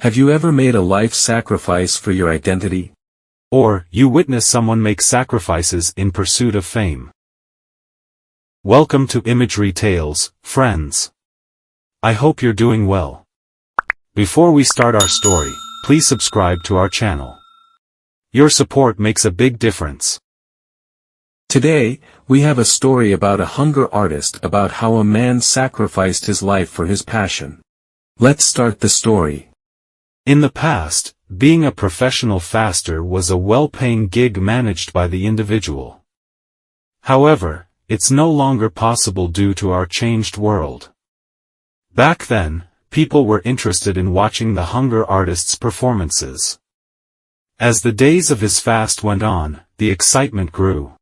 Have you ever made a life sacrifice for your identity? Or, you witness someone make sacrifices in pursuit of fame? Welcome to Imagery Tales, friends. I hope you're doing well. Before we start our story, please subscribe to our channel. Your support makes a big difference. Today, we have a story about a hunger artist, about how a man sacrificed his life for his passion. Let's start the story. In the past, being a professional faster was a well-paying gig managed by the individual. However, it's no longer possible due to our changed world. Back then, people were interested in watching the hunger artist's performances. As the days of his fast went on, the excitement grew.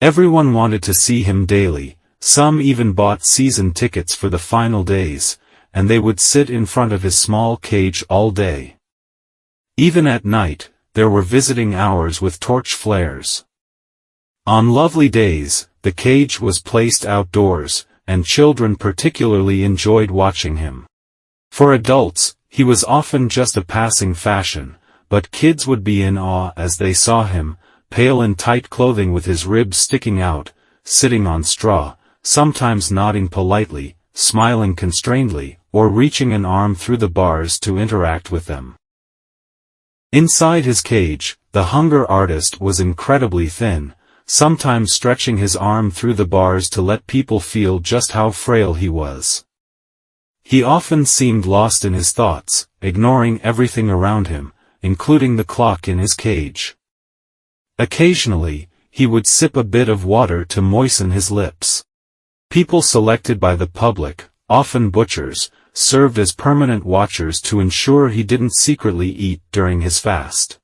Everyone wanted to see him daily, some even bought season tickets for the final days, and they would sit in front of his small cage all day. Even at night, there were visiting hours with torch flares. On lovely days, the cage was placed outdoors, and children particularly enjoyed watching him. For adults, he was often just a passing fashion, but kids would be in awe as they saw him, pale in tight clothing with his ribs sticking out, sitting on straw, sometimes nodding politely, smiling constrainedly, or reaching an arm through the bars to interact with them. Inside his cage, the hunger artist was incredibly thin, sometimes stretching his arm through the bars to let people feel just how frail he was. He often seemed lost in his thoughts, ignoring everything around him, including the clock in his cage. Occasionally, he would sip a bit of water to moisten his lips. People selected by the public, often butchers, served as permanent watchers to ensure he didn't secretly eat during his fast.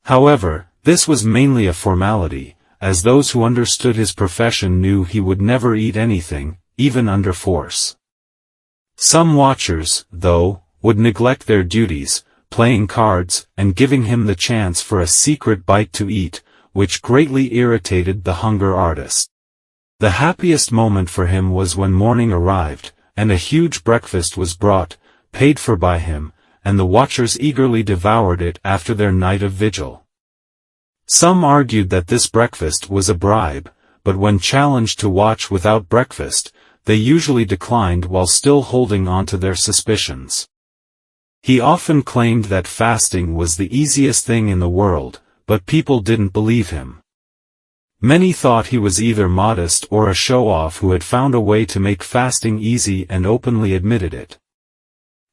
However, this was mainly a formality, as those who understood his profession knew he would never eat anything, even under force. Some watchers, though, would neglect their duties, playing cards, and giving him the chance for a secret bite to eat, which greatly irritated the hunger artist. The happiest moment for him was when morning arrived, and a huge breakfast was brought, paid for by him, and the watchers eagerly devoured it after their night of vigil. Some argued that this breakfast was a bribe, but when challenged to watch without breakfast, they usually declined while still holding on to their suspicions. He often claimed that fasting was the easiest thing in the world, but people didn't believe him. Many thought he was either modest or a show-off who had found a way to make fasting easy and openly admitted it.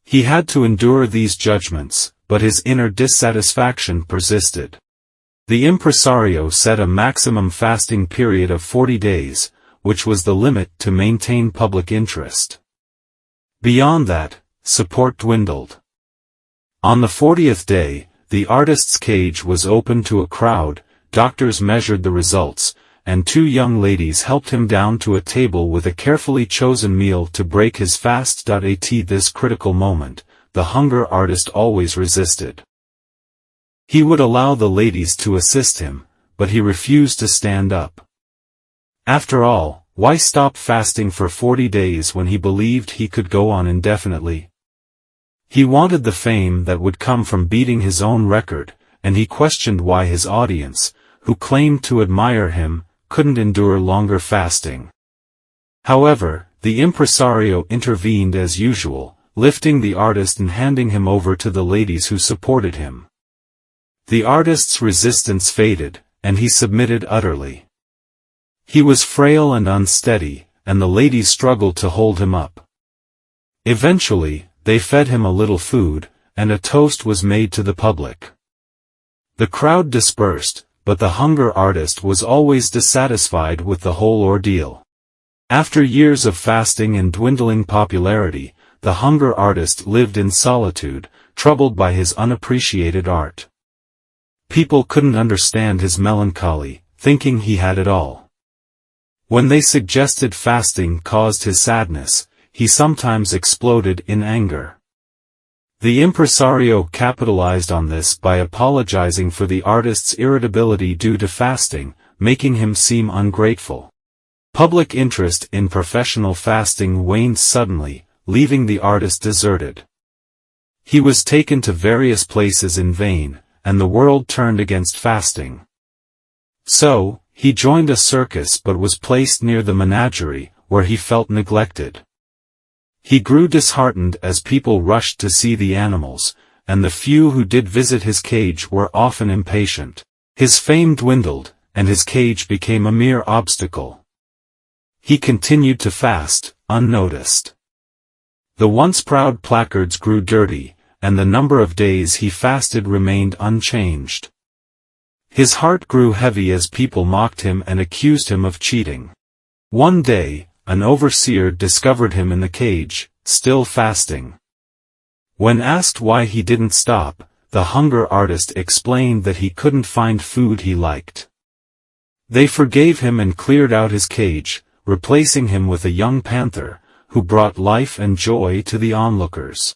He had to endure these judgments, but his inner dissatisfaction persisted. The impresario set a maximum fasting period of 40 days, which was the limit to maintain public interest. Beyond that, support dwindled. On the 40th day, the artist's cage was open to a crowd, doctors measured the results, and two young ladies helped him down to a table with a carefully chosen meal to break his fast. At this critical moment, the hunger artist always resisted. He would allow the ladies to assist him, but he refused to stand up. After all, why stop fasting for 40 days when he believed he could go on indefinitely? He wanted the fame that would come from beating his own record, and he questioned why his audience, who claimed to admire him, couldn't endure longer fasting. However, the impresario intervened as usual, lifting the artist and handing him over to the ladies who supported him. The artist's resistance faded, and he submitted utterly. He was frail and unsteady, and the ladies struggled to hold him up. Eventually, they fed him a little food, and a toast was made to the public. The crowd dispersed, but the hunger artist was always dissatisfied with the whole ordeal. After years of fasting and dwindling popularity, the hunger artist lived in solitude, troubled by his unappreciated art. People couldn't understand his melancholy, thinking he had it all. When they suggested fasting caused his sadness, he sometimes exploded in anger. The impresario capitalized on this by apologizing for the artist's irritability due to fasting, making him seem ungrateful. Public interest in professional fasting waned suddenly, leaving the artist deserted. He was taken to various places in vain, and the world turned against fasting. So, he joined a circus but was placed near the menagerie, where he felt neglected. He grew disheartened as people rushed to see the animals, and the few who did visit his cage were often impatient. His fame dwindled, and his cage became a mere obstacle. He continued to fast, unnoticed. The once proud placards grew dirty, and the number of days he fasted remained unchanged. His heart grew heavy as people mocked him and accused him of cheating. One day, an overseer discovered him in the cage, still fasting. When asked why he didn't stop, the hunger artist explained that he couldn't find food he liked. They forgave him and cleared out his cage, replacing him with a young panther, who brought life and joy to the onlookers.